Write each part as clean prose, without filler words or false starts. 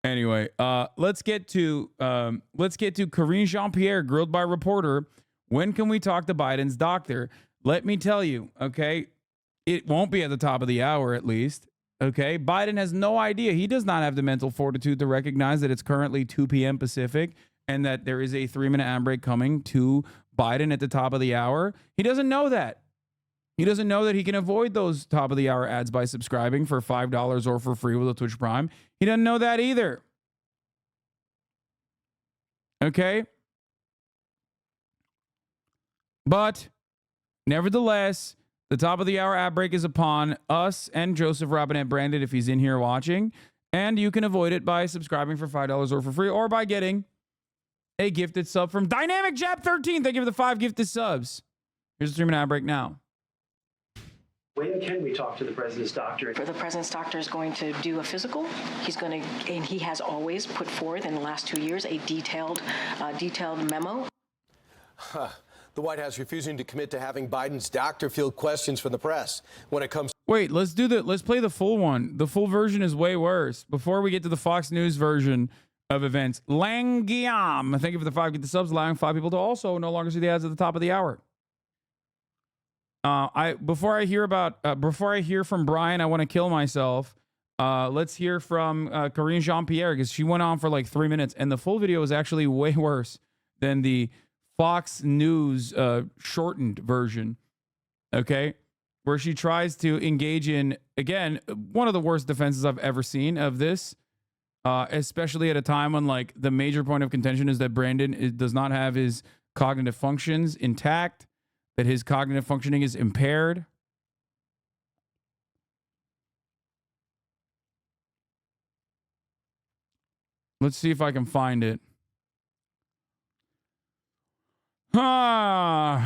Anyway, let's get to Karine Jean-Pierre grilled by reporter. When can we talk to Biden's doctor? Let me tell you, okay, it won't be at the top of the hour, at least. Okay, Biden has no idea. He does not have the mental fortitude to recognize that it's currently 2 p.m. Pacific and that there is a 3-minute ad break coming to Biden at the top of the hour. He doesn't know that. He doesn't know that he can avoid those top of the hour ads by subscribing for $5 or for free with a Twitch Prime. He doesn't know that either. Okay? But nevertheless, the top of the hour ad break is upon us and Joseph Robinette Brandon if he's in here watching. And you can avoid it by subscribing for $5 or for free or by getting a gifted sub from Dynamic Jab 13. Thank you for the 5 gifted subs. Here's the 3-minute ad break now. When can we talk to the president's doctor? The president's doctor is going to do a physical. He's going to, and he has always put forth in the last 2 years a detailed memo. The White House refusing to commit to having Biden's doctor field questions from the press when it comes. Wait, let's play the full one. The full version is way worse. Before we get to the Fox News version of events, Langiam, thank you for the 5 get the subs, allowing 5 people to also no longer see the ads at the top of the hour. Before I hear from Brian, I want to kill myself. Let's hear from Karine Jean-Pierre because she went on for like 3 minutes, and the full video is actually way worse than the Fox News shortened version. Okay, where she tries to engage in, again, one of the worst defenses I've ever seen of this, especially at a time when like the major point of contention is that Brandon does not have his cognitive functions intact, that his cognitive functioning is impaired. Let's see if I can find it. Where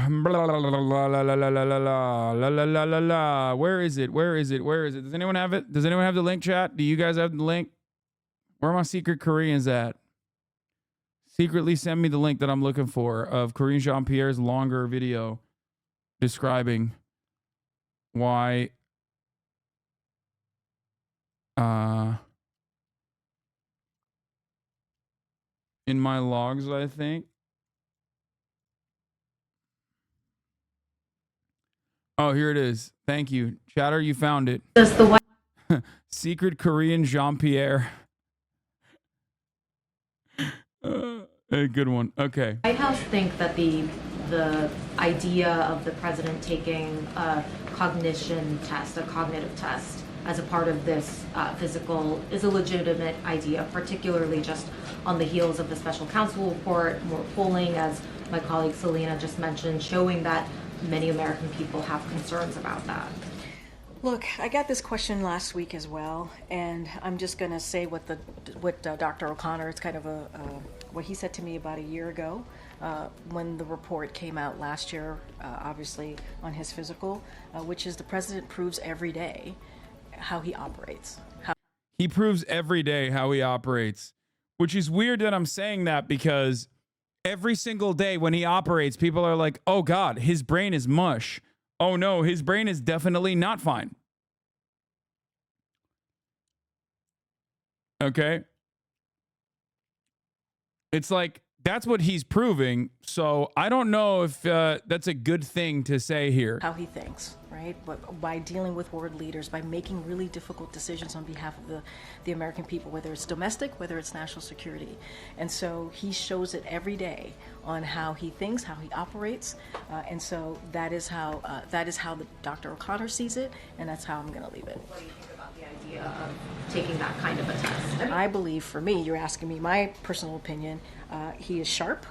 is it? Does anyone have it? Does anyone have the link, chat? Do you guys have the link? Where are my secret Koreans at? Secretly send me the link that I'm looking for of Karine Jean-Pierre's longer video describing why in my logs, I think. Oh, here it is. Thank you. Chatter, you found it. Does the White Secret Korean Jean-Pierre. A good one. Okay. White House think that the idea of the president taking a cognition test, a cognitive test, as a part of this physical is a legitimate idea, particularly just on the heels of the special counsel report, more polling, as my colleague Selena just mentioned, showing that many American people have concerns about that. Look, I got this question last week as well, and I'm just going to say what Dr. O'Connor, it's kind of what he said to me about a year ago when the report came out last year, obviously on his physical, which is the president proves every day how he operates. He proves every day how he operates, which is weird that I'm saying that because every single day when he operates, people are like, oh God, his brain is mush. Oh no, his brain is definitely not fine. Okay. It's like, that's what he's proving. So I don't know if that's a good thing to say here. How he thinks, right? But by dealing with world leaders, by making really difficult decisions on behalf of the American people, whether it's domestic, whether it's national security. And so he shows it every day on how he thinks, how he operates. And so that is how the Dr. O'Connor sees it, and that's how I'm going to leave it. What do you think about the idea of taking that kind of a test? I believe, for me, you're asking me my personal opinion, he is sharp.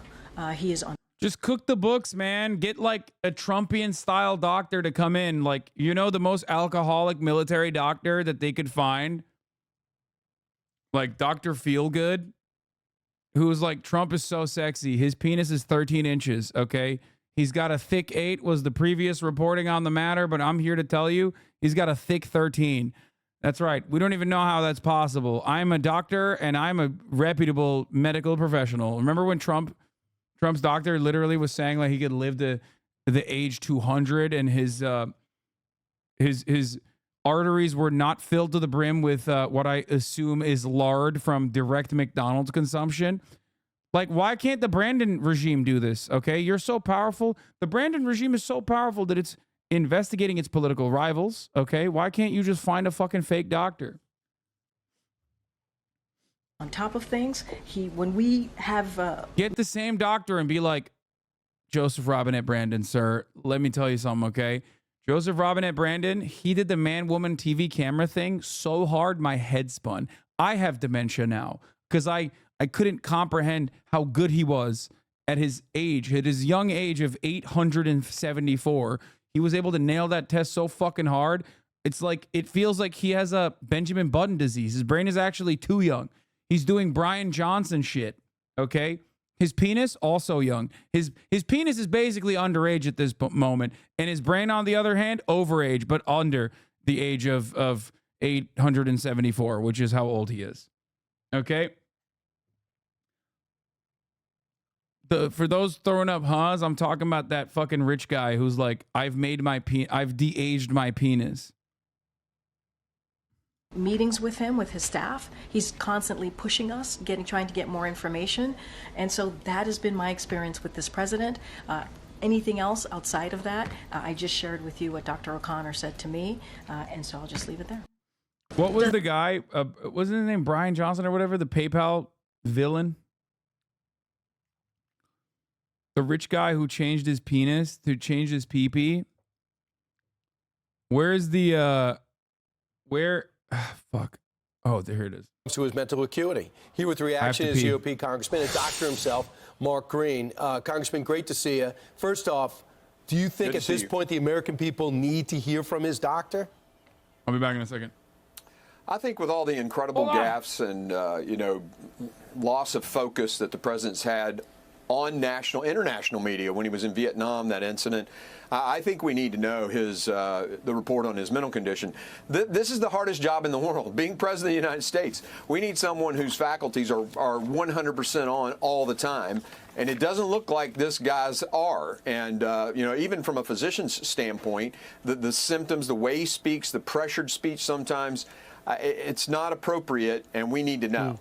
He is on. Just cook the books, man. Get like a Trumpian style doctor to come in. Like, you know, the most alcoholic military doctor that they could find. Like Dr. Feelgood, who was like, Trump is so sexy. His penis is 13 inches. Okay. He's got a thick 8 was the previous reporting on the matter, but I'm here to tell you he's got a thick 13. That's right. We don't even know how that's possible. I'm a doctor and I'm a reputable medical professional. Remember when Trump's doctor literally was saying like he could live to the age 200 and his arteries were not filled to the brim with what I assume is lard from direct McDonald's consumption. Like, why can't the Brandon regime do this? Okay, you're so powerful. The Brandon regime is so powerful that it's investigating its political rivals. Okay, why can't you just find a fucking fake doctor? On top of things, when we have get the same doctor and be like, Joseph Robinette Brandon, sir, let me tell you something, okay? Joseph Robinette Brandon, he did the man-woman TV camera thing so hard my head spun. I have dementia now because I couldn't comprehend how good he was at his age, at his young age of 874. He was able to nail that test so fucking hard. It's like, it feels like he has a Benjamin Button disease. His brain is actually too young. He's doing Brian Johnson shit, okay? His penis, also young. His penis is basically underage at this moment. And his brain, on the other hand, overage, but under the age of 874, which is how old he is. Okay? For those throwing up huhs, I'm talking about that fucking rich guy who's like, I've de-aged my penis. Meetings with him, with his staff. He's constantly pushing us, trying to get more information. And so that has been my experience with this president. Anything else outside of that, I just shared with you what Dr. O'Connor said to me, and so I'll just leave it there. What was the guy, wasn't his name Brian Johnson or whatever, the PayPal villain? The rich guy who changed his penis to change his pee-pee? Where's the, fuck. Oh, there it is. To his mental acuity. Here with the reaction is GOP Congressman, a doctor himself, Mark Green. Congressman, great to see you. First off, do you think at this point the American people need to hear from his doctor? I'll be back in a second. I think with all the incredible gaffes and, loss of focus that the president's had on international media when he was in Vietnam, that incident, I think we need to know the report on his mental condition. This is the hardest job in the world, being president of the United States. We need someone whose faculties are 100% on all the time, and it doesn't look like this guy's are. And, even from a physician's standpoint, the symptoms, the way he speaks, the pressured speech sometimes, it's not appropriate, and we need to know.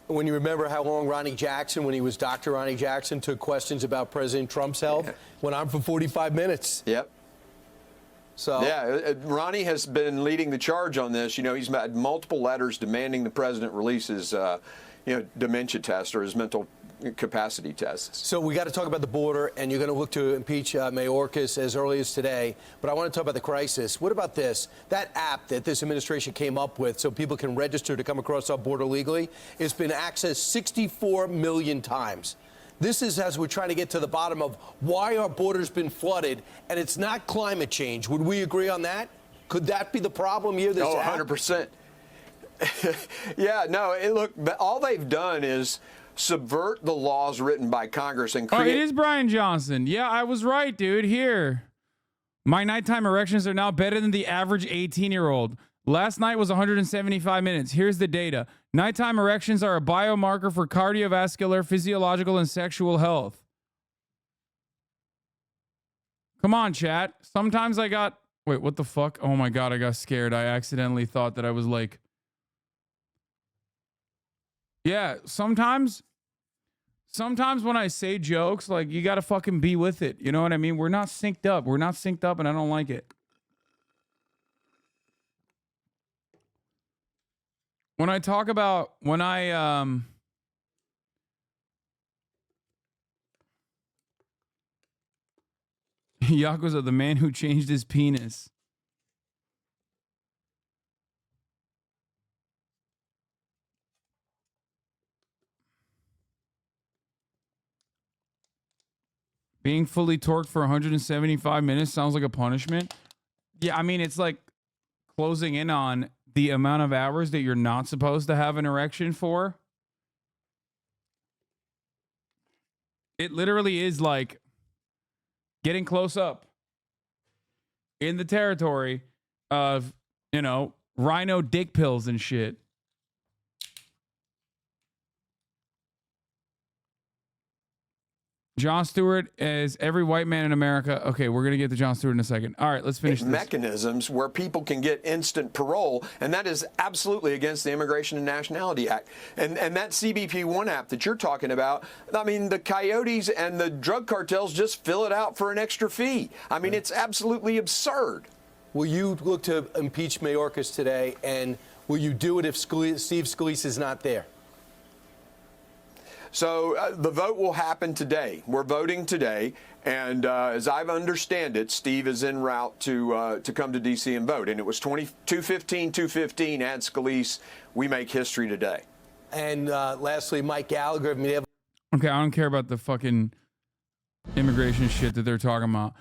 When you remember how long Ronnie Jackson, when he was Dr. Ronnie Jackson, took questions about President Trump's health, went on for 45 minutes. Yep. So yeah, Ronnie has been leading the charge on this. He's had multiple letters demanding the president release his, dementia test or his mental capacity tests. So we got to talk about the border, and you're going to look to impeach Mayorkas as early as today. But I want to talk about the crisis. What about this? That app that this administration came up with so people can register to come across our border legally, it's been accessed 64 million times. This is as we're trying to get to the bottom of why our border's been flooded, and it's not climate change. Would we agree on that? Could that be the problem here? This app? 100%. Yeah, no, look, all they've done is subvert the laws written by Congress and create... Oh, it is Brian Johnson. Yeah, I was right, dude. Here. My nighttime erections are now better than the average 18-year-old. Last night was 175 minutes. Here's the data. Nighttime erections are a biomarker for cardiovascular, physiological, and sexual health. Come on, chat. Sometimes I got... Wait, what the fuck? Oh my God, I got scared. I accidentally thought that I was like... Yeah, sometimes when I say jokes, like, you got to fucking be with it. You know what I mean? We're not synced up. We're not synced up, and I don't like it. When I talk about, Yakuza, the man who changed his penis. Being fully torqued for 175 minutes sounds like a punishment. Yeah, I mean, it's like closing in on the amount of hours that you're not supposed to have an erection for. It literally is like getting close up in the territory of, rhino dick pills and shit. Jon Stewart is every white man in America. Okay, we're going to get to Jon Stewart in a second. All right, let's finish this. Mechanisms where people can get instant parole, and that is absolutely against the Immigration and Nationality Act. And that CBP1 app that you're talking about, I mean, the coyotes and the drug cartels just fill it out for an extra fee. I mean, it's absolutely absurd. Will you look to impeach Mayorkas today, and will you do it if Steve Scalise is not there? So the vote will happen today. We're voting today, and as I understand it, Steve is en route to come to D.C. and vote. And it was 215, add Scalise. We make history today. And lastly, Mike Gallagher. Okay, I don't care about the fucking immigration shit that they're talking about.